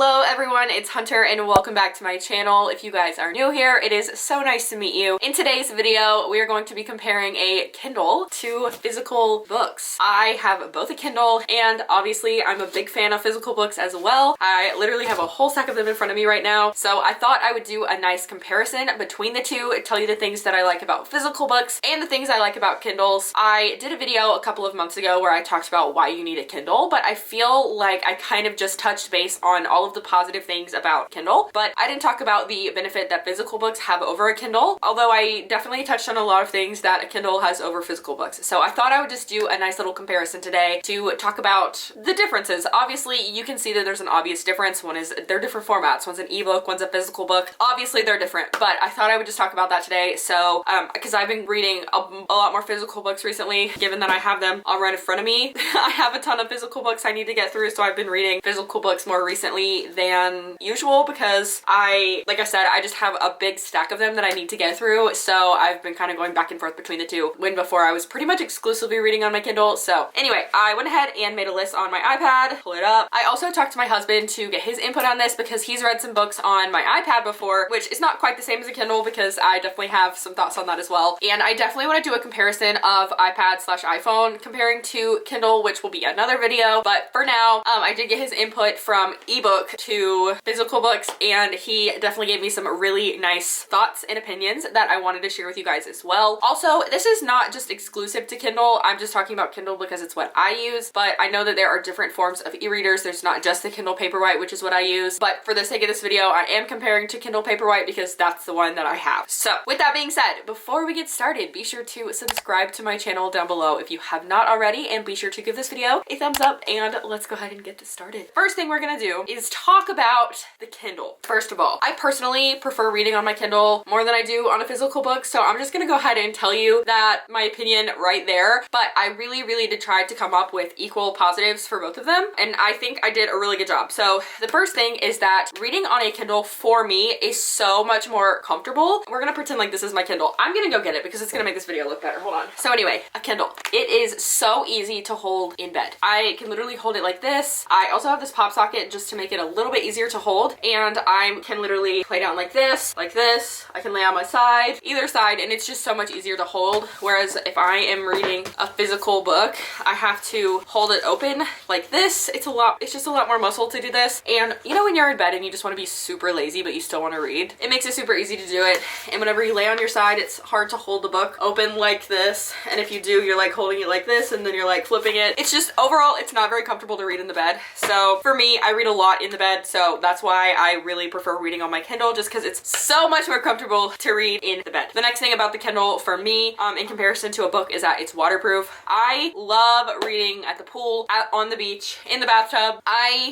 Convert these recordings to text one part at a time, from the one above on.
Hello everyone, it's Hunter and welcome back to my channel. If you guys are new here, it is so nice to meet you. In today's video, we are going to be comparing a Kindle to physical books. I have both a Kindle and obviously I'm a big fan of physical books as well. I literally have a whole stack of them in front of me right now. So I thought I would do a nice comparison between the two, tell you the things that I like about physical books and the things I like about Kindles. I did a video a couple of months ago where I talked about why you need a Kindle, but I feel like I kind of just touched base on all of the positive things about Kindle, but I didn't talk about the benefit that physical books have over a Kindle, although I definitely touched on a lot of things that a Kindle has over physical books. So I thought I would just do a nice little comparison today to talk about the differences. Obviously, you can see that there's an obvious difference. One is they're different formats. One's an ebook, one's a physical book. Obviously, they're different, but I thought I would just talk about that today. So, because I've been reading a lot more physical books recently, given that I have them all right in front of me. I have a ton of physical books I need to get through, so I've been reading physical books more recently than usual because like I said, I just have a big stack of them that I need to get through. So I've been kind of going back and forth between the two, when before I was pretty much exclusively reading on my Kindle. So anyway, I went ahead and made a list on my iPad, pull it up. I also talked to my husband to get his input on this because he's read some books on my iPad before, which is not quite the same as a Kindle because I definitely have some thoughts on that as well. And I definitely want to do a comparison of iPad/iPhone comparing to Kindle, which will be another video. But for now, I did get his input from ebook to physical books, and he definitely gave me some really nice thoughts and opinions that I wanted to share with you guys as well. Also, this is not just exclusive to Kindle. I'm just talking about Kindle because it's what I use, but I know that there are different forms of e-readers. There's not just the Kindle Paperwhite, which is what I use, but for the sake of this video, I am comparing to Kindle Paperwhite because that's the one that I have. So with that being said, before we get started, be sure to subscribe to my channel down below if you have not already, and be sure to give this video a thumbs up, and let's go ahead and get this started. First thing we're gonna do is talk about the Kindle. First of all, I personally prefer reading on my Kindle more than I do on a physical book, so I'm just gonna go ahead and tell you that my opinion right there, but I really did try to come up with equal positives for both of them, and I think I did a really good job. So the first thing is that reading on a Kindle for me is so much more comfortable. We're gonna pretend like this is my Kindle. I'm gonna go get it because it's gonna make this video look better. Hold on. So anyway, a Kindle. It is so easy to hold in bed. I can literally hold it like this. I also have this pop socket just to make it a little bit easier to hold, and I can literally lay down like this, like this. I can lay on my side, either side, and it's just so much easier to hold. Whereas if I am reading a physical book, I have to hold it open like this. It's just a lot more muscle to do this. And you know when you're in bed and you just want to be super lazy but you still want to read? It makes it super easy to do it. And whenever you lay on your side, it's hard to hold the book open like this. And if you do, you're like holding it like this and then you're like flipping it. It's just overall, it's not very comfortable to read in the bed. So for me, I read a lot in the bed, so that's why I really prefer reading on my Kindle, just because it's so much more comfortable to read in the bed. The next thing about the Kindle for me, in comparison to a book, is that it's waterproof. I love reading at the pool, on the beach, in the bathtub.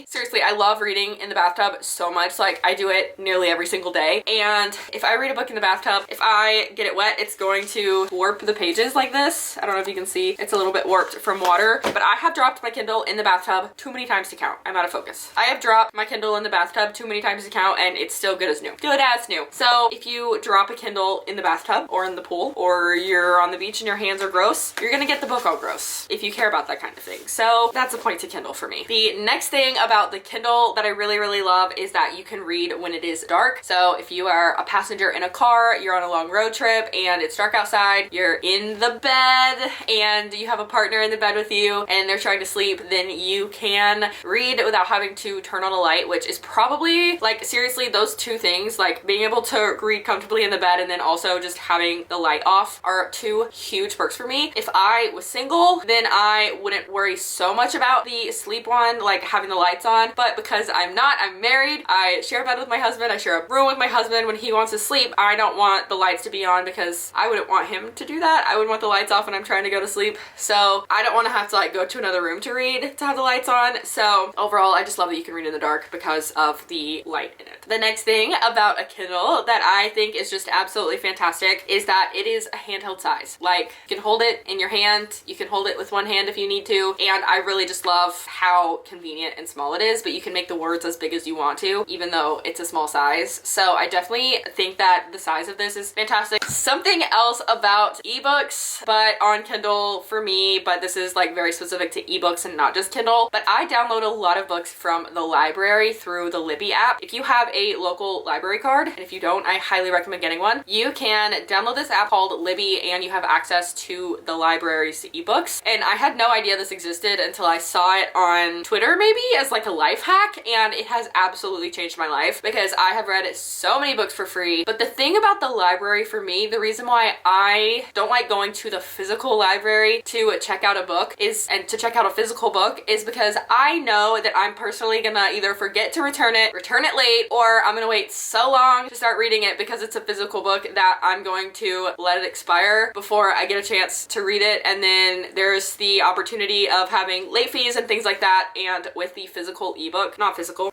Seriously, I love reading in the bathtub so much. Like, I do it nearly every single day. And if I read a book in the bathtub, if I get it wet, it's going to warp the pages like this. I don't know if you can see, it's a little bit warped from water, but I have dropped my Kindle in the bathtub too many times to count. I'm out of focus. I have dropped my Kindle in the bathtub too many times to count, and it's still good as new. Good as new. So if you drop a Kindle in the bathtub or in the pool, or you're on the beach and your hands are gross, you're gonna get the book all gross if you care about that kind of thing. So that's a point to Kindle for me. The next thing about the Kindle that I really love is that you can read when it is dark. So if you are a passenger in a car, you're on a long road trip and it's dark outside, you're in the bed and you have a partner in the bed with you and they're trying to sleep, then you can read without having to turn on a light, which is probably, like, seriously, those two things, like being able to read comfortably in the bed and then also just having the light off, are two huge perks for me. If I was single, then I wouldn't worry so much about the sleep one, like having the lights on, but because I'm not, I'm married, I share a bed with my husband, I share a room with my husband. When he wants to sleep, I don't want the lights to be on because I wouldn't want him to do that. I would want the lights off when I'm trying to go to sleep. So I don't want to have to like go to another room to read to have the lights on. So overall, I just love that you can read in the dark because of the light in it. The next thing about a Kindle that I think is just absolutely fantastic is that it is a handheld size. Like, you can hold it in your hand, you can hold it with one hand if you need to, and I really just love how convenient and small it is, but you can make the words as big as you want to, even though it's a small size. So I definitely think that the size of this is fantastic. Something else about ebooks, but on Kindle for me, but this is like very specific to ebooks and not just Kindle, but I download a lot of books from the library library through the Libby app. If you have a local library card, and if you don't, I highly recommend getting one, you can download this app called Libby and you have access to the library's ebooks. And I had no idea this existed until I saw it on Twitter maybe as like a life hack, and it has absolutely changed my life because I have read so many books for free. But the thing about the library for me, the reason why I don't like going to the physical library to check out a book and to check out a physical book is because I know that I'm personally gonna either forget to return it late, or I'm gonna wait so long to start reading it because it's a physical book that I'm going to let it expire before I get a chance to read it. And then there's the opportunity of having late fees and things like that. And with the physical ebook, not physical,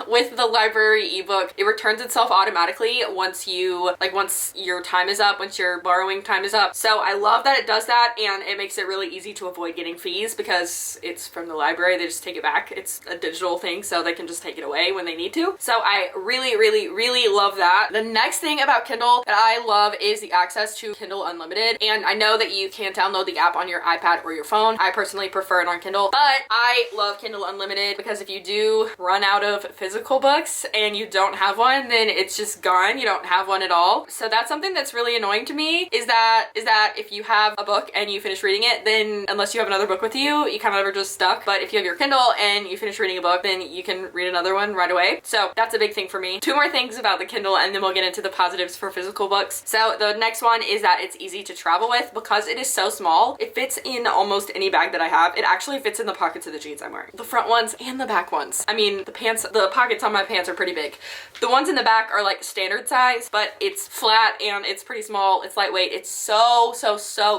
with the library ebook, it returns itself automatically once your time is up, once your borrowing time is up. So I love that it does that, and it makes it really easy to avoid getting fees because it's from the library. They just take it back. It's a digital thing, so they can just take it away when they need to. So I really, really, really love that. The next thing about Kindle that I love is the access to Kindle Unlimited. And I know that you can download the app on your iPad or your phone. I personally prefer it on Kindle, but I love Kindle Unlimited because if you do run out of physical books and you don't have one, then it's just gone. You don't have one at all. So that's something that's really annoying to me is that if you have a book and you finish reading it, then unless you have another book with you, you kind of are just stuck. But if you have your Kindle and you finish reading a book, then you can read another one right away. So that's a big thing for me. Two more things about the Kindle and then we'll get into the positives for physical books. So the next one is that it's easy to travel with because it is so small. It fits in almost any bag that I have. It actually fits in the pockets of the jeans I'm wearing. The front ones and the back ones. I mean, the pockets on my pants are pretty big. The ones in the back are like standard size, but it's flat and it's pretty small. It's lightweight. It's so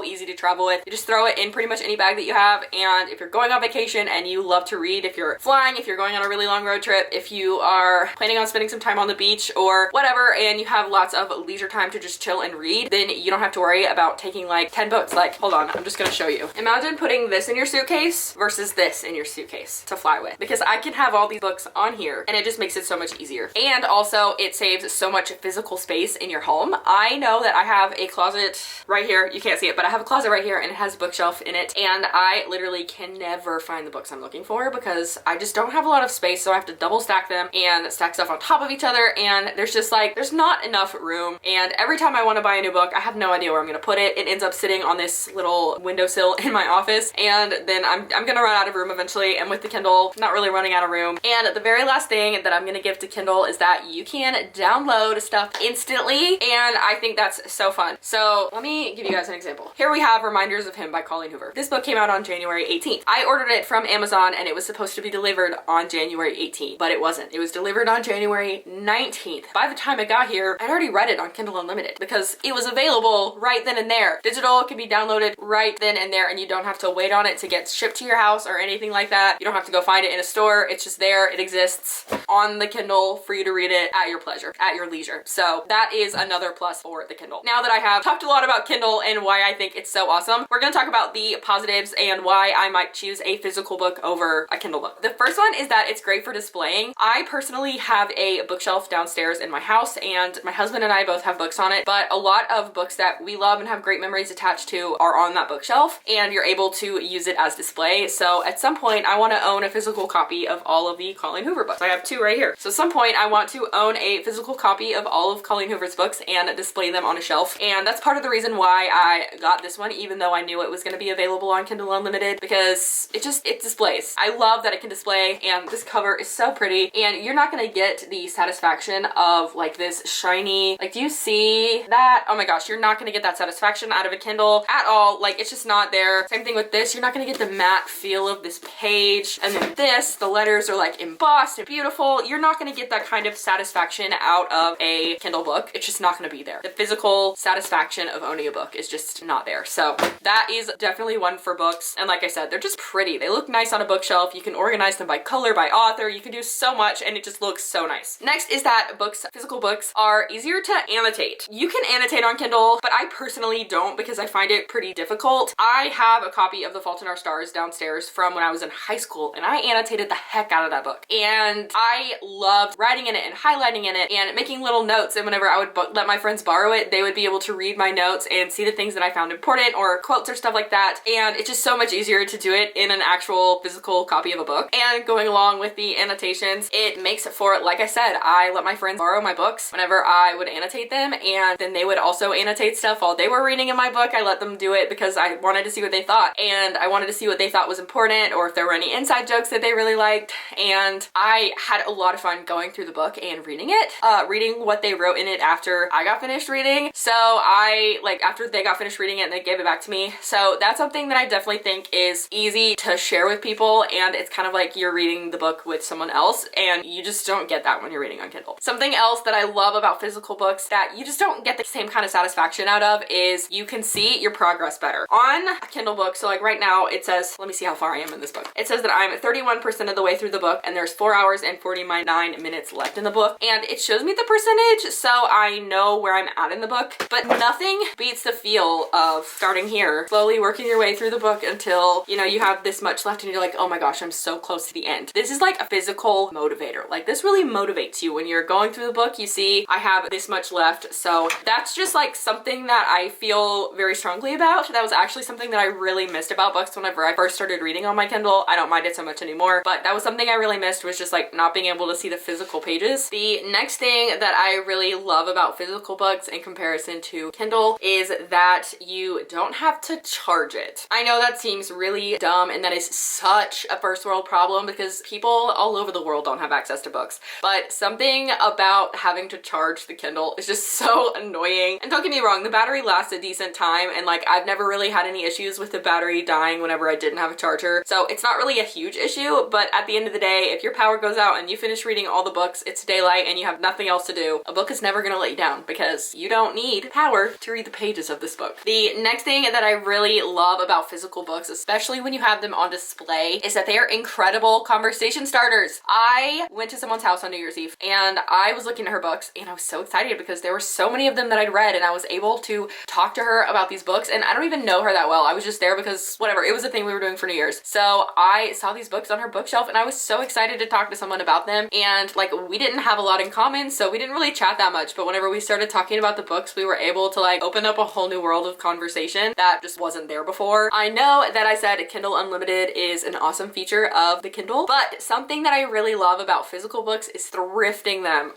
easy to travel with. You just throw it in pretty much any bag that you have. And if you're going on vacation and you love to read, if you're flying, if you're going on a really long road trip, if you are planning on spending some time on the beach or whatever, and you have lots of leisure time to just chill and read, then you don't have to worry about taking like 10 books. Like, hold on, I'm just gonna show you. Imagine putting this in your suitcase versus this in your suitcase to fly with, because I can have all these books on here and it just makes it so much easier. And also it saves so much physical space in your home. I know that I have a closet right here. You can't see it, but I have a closet right here and it has a bookshelf in it. And I literally can never find the books I'm looking for because I just don't have a lot of space. So I have to double stack them and stack stuff on top of each other. And there's just like, there's not enough room. And every time I want to buy a new book, I have no idea where I'm going to put it. It ends up sitting on this little windowsill in my office. And then I'm going to run out of room eventually. And with the Kindle, not really running out of room. And the very last thing that I'm going to give to Kindle is that you can download stuff instantly. And I think that's so fun. So let me give you guys an example. Here we have Reminders of Him by Colleen Hoover. This book came out on January 18th. I ordered it from Amazon and it was supposed to be delivered on January 18th, but it wasn't. It was delivered on January 19th. By the time it got here, I'd already read it on Kindle Unlimited because it was available right then and there. Digital can be downloaded right then and there and you don't have to wait on it to get shipped to your house or anything like that. You don't have to go find it in a store. It's just there. It exists on the Kindle for you to read it at your pleasure, at your leisure. So that is another plus for the Kindle. Now that I have talked a lot about Kindle and why I think it's so awesome, we're going to talk about the positives and why I might choose a physical book over a Kindle book. The first one is that it's great for displaying. I personally have a bookshelf downstairs in my house and my husband and I both have books on it, but a lot of books that we love and have great memories attached to are on that bookshelf and you're able to use it as display. So at some point I want to own a physical copy of all of the Colleen Hoover books. I have two right here. So at some point I want to own a physical copy of all of Colleen Hoover's books and display them on a shelf. And that's part of the reason why I got this one, even though I knew it was going to be available on Kindle Unlimited, because it displays. I love that it can display and this cover is so pretty and you're not going to get the satisfaction of like this shiny, like, do you see that? Oh my gosh, you're not going to get that satisfaction out of a Kindle at all. Like, it's just not there. Same thing with this. You're not going to get the matte feel of this page. And then this, the letters are like embossed and beautiful. You're not going to get that kind of satisfaction out of a Kindle book. It's just not going to be there. The physical satisfaction of owning a book is just not there. So that is definitely one for books. And like I said, they're just pretty. They look nice on a bookshelf. You can organize them by color, by author. You can do so much and it just looks so nice. Next is that physical books are easier to annotate. You can annotate on Kindle, but I personally don't because I find it pretty difficult. I have a copy of The Fault in Our Stars downstairs from when I was in high school and I annotated the heck out of that book. And I loved writing in it and highlighting in it and making little notes, and whenever I would let my friends borrow it, they would be able to read my notes and see the things that I found important or quotes or stuff like that. And it's just so much easier to do it in an actual physical copy of a book. And going along with the the annotations. It makes it for, like I said, I let my friends borrow my books whenever I would annotate them, and then they would also annotate stuff while they were reading in my book. I let them do it because I wanted to see what they thought, and I wanted to see what they thought was important, or if there were any inside jokes that they really liked. And I had a lot of fun going through the book and reading it, reading what they wrote in it after I got finished reading. So after they got finished reading it and they gave it back to me. So that's something that I definitely think is easy to share with people, and it's kind of like you're reading the book with someone else, and you just don't get that when you're reading on Kindle. Something else that I love about physical books that you just don't get the same kind of satisfaction out of is you can see your progress better. On a Kindle book, so like right now it says, let me see how far I am in this book. It says that I'm 31% of the way through the book, and there's 4 hours and 49 minutes left in the book, and it shows me the percentage so I know where I'm at in the book. But nothing beats the feel of starting here, slowly working your way through the book until, you know, you have this much left and you're like, oh my gosh, I'm so close to the end. This is like a physical motivator. Like, this really motivates you when you're going through the book. You see, I have this much left. So that's just like something that I feel very strongly about. That was actually something that I really missed about books whenever I first started reading on my Kindle. I don't mind it so much anymore, but that was something I really missed, was just like not being able to see the physical pages. The next thing that I really love about physical books in comparison to Kindle is that you don't have to charge it. I know that seems really dumb, and that is such a first world problem because people all over the world don't have access to books, but something about having to charge the Kindle is just so annoying. And don't get me wrong, the battery lasts a decent time, and like I've never really had any issues with the battery dying whenever I didn't have a charger, so it's not really a huge issue. But at the end of the day, if your power goes out and you finish reading all the books, it's daylight and you have nothing else to do, a book is never gonna let you down because you don't need power to read the pages of this book. The next thing that I really love about physical books, especially when you have them on display, is that they are incredible conversation starters. I went to someone's house on New Year's Eve and I was looking at her books, and I was so excited because there were so many of them that I'd read, and I was able to talk to her about these books. And I don't even know her that well. I was just there because whatever, it was a thing we were doing for New Year's. So I saw these books on her bookshelf and I was so excited to talk to someone about them. And like, we didn't have a lot in common, so we didn't really chat that much, but whenever we started talking about the books, we were able to like open up a whole new world of conversation that just wasn't there before. I know that I said Kindle Unlimited is an awesome feature of the Kindle, but something that I really love about physical books is thrifting them.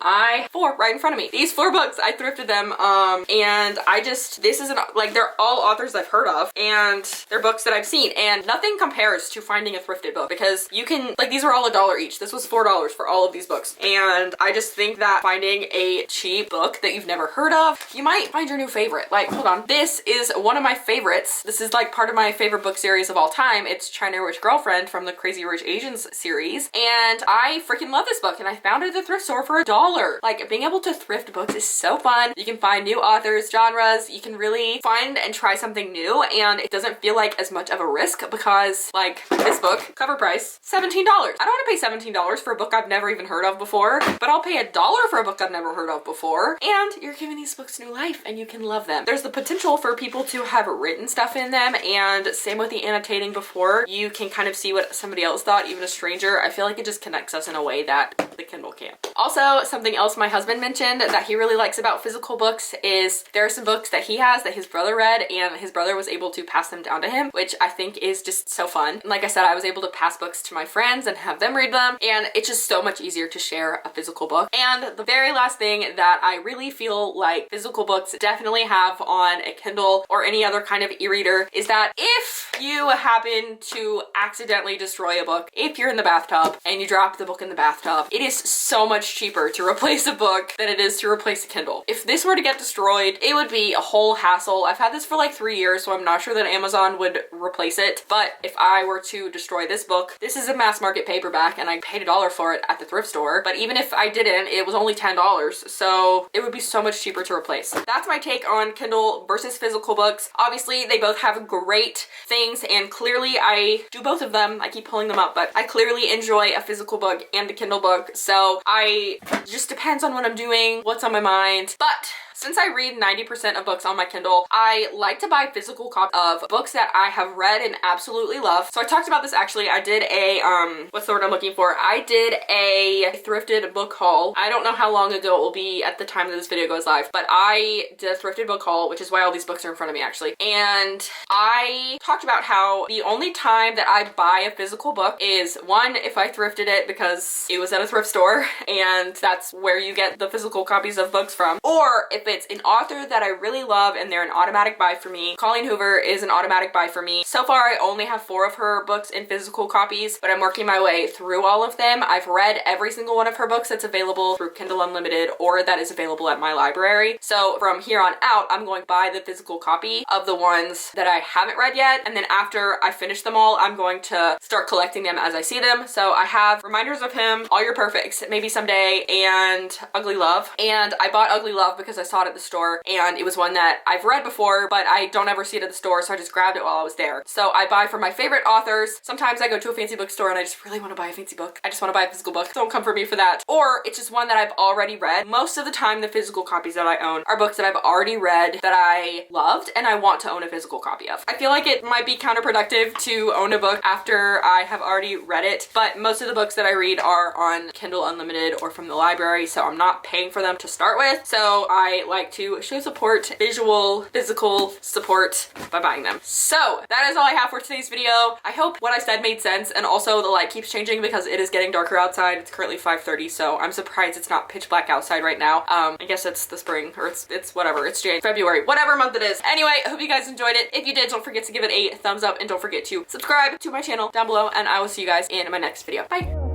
Four right in front of me. These 4 books, I thrifted them, and this isn't like, they're all authors I've heard of, and they're books that I've seen, and nothing compares to finding a thrifted book because you can, like, these are all $1 each. This was $4 for all of these books, and I just think that finding a cheap book that you've never heard of, you might find your new favorite. Like, hold on, this is one of my favorites. This is like part of my favorite book series of all time. It's China Rich Girlfriend from the Crazy Rich Asians series, and I freaking love this book, and I found it at the thrift store for $1. Like, being able to thrift books is so fun. You can find new authors, genres, you can really find and try something new, and it doesn't feel like as much of a risk because, like, this book, cover price, $17. I don't want to pay $17 for a book I've never even heard of before, but I'll pay $1 for a book I've never heard of before, and you're giving these books new life and you can love them. There's the potential for people to have written stuff in them, and same with the annotating before. You can kind of see what somebody else thought, even a stranger. I feel like it just connects us in a way that the Kindle can't. Also, something else my husband mentioned that he really likes about physical books is there are some books that he has that his brother read, and his brother was able to pass them down to him, which I think is just so fun. And like I said, I was able to pass books to my friends and have them read them, and it's just so much easier to share a physical book. And the very last thing that I really feel like physical books definitely have on a Kindle or any other kind of e-reader is that if you happen to accidentally destroy a book, if you're in the bathtub and you drop the book in the bathtub, it is so much cheaper to replace a book than it is to replace a Kindle. If this were to get destroyed, it would be a whole hassle. I've had this for like 3 years, so I'm not sure that Amazon would replace it. But if I were to destroy this book, this is a mass market paperback and I paid $1 for it at the thrift store. But even if I didn't, it was only $10. So it would be so much cheaper to replace. That's my take on Kindle versus physical books. Obviously, they both have great things, and clearly I do both of them. I keep pulling them up, but I clearly enjoy a physical book and a Kindle book. So I just depends on what I'm doing, what's on my mind. But since I read 90% of books on my Kindle, I like to buy physical copies of books that I have read and absolutely love. So I talked about this actually. I did a, what's the word I'm looking for? I did a thrifted book haul. I don't know how long ago it will be at the time that this video goes live, but I did a thrifted book haul, which is why all these books are in front of me actually. And I talked about how the only time that I buy a physical book is one, if I thrifted it because it was at a thrift store and that's where you get the physical copies of books from, or if it's an author that I really love and they're an automatic buy for me. Colleen Hoover is an automatic buy for me. So far, I only have 4 of her books in physical copies, but I'm working my way through all of them. I've read every single one of her books that's available through Kindle Unlimited or that is available at my library. So from here on out, I'm going to buy the physical copy of the ones that I haven't read yet. And then after I finish them all, I'm going to start collecting them as I see them. So I have Reminders of Him, All Your Perfects, Maybe Someday, and Ugly Love. And I bought Ugly Love because I saw it at the store and it was one that I've read before, but I don't ever see it at the store, so I just grabbed it while I was there. So I buy from my favorite authors. Sometimes I go to a fancy bookstore and I just really want to buy a fancy book. I just want to buy a physical book. Don't come for me for that. Or it's just one that I've already read. Most of the time, the physical copies that I own are books that I've already read that I loved and I want to own a physical copy of. I feel like it might be counterproductive to own a book after I have already read it, but most of the books that I read are on Kindle Unlimited or from the library, so I'm not paying for them to start with. So I like to show support, visual, physical support by buying them. So that is all I have for today's video. I hope what I said made sense, and also the light keeps changing because it is getting darker outside. It's currently 5:30, so I'm surprised it's not pitch black outside right now. I guess it's the spring, or it's whatever, it's January, February, whatever month it is. Anyway, I hope you guys enjoyed it. If you did, don't forget to give it a thumbs up and don't forget to subscribe to my channel down below, and I will see you guys in my next video. Bye!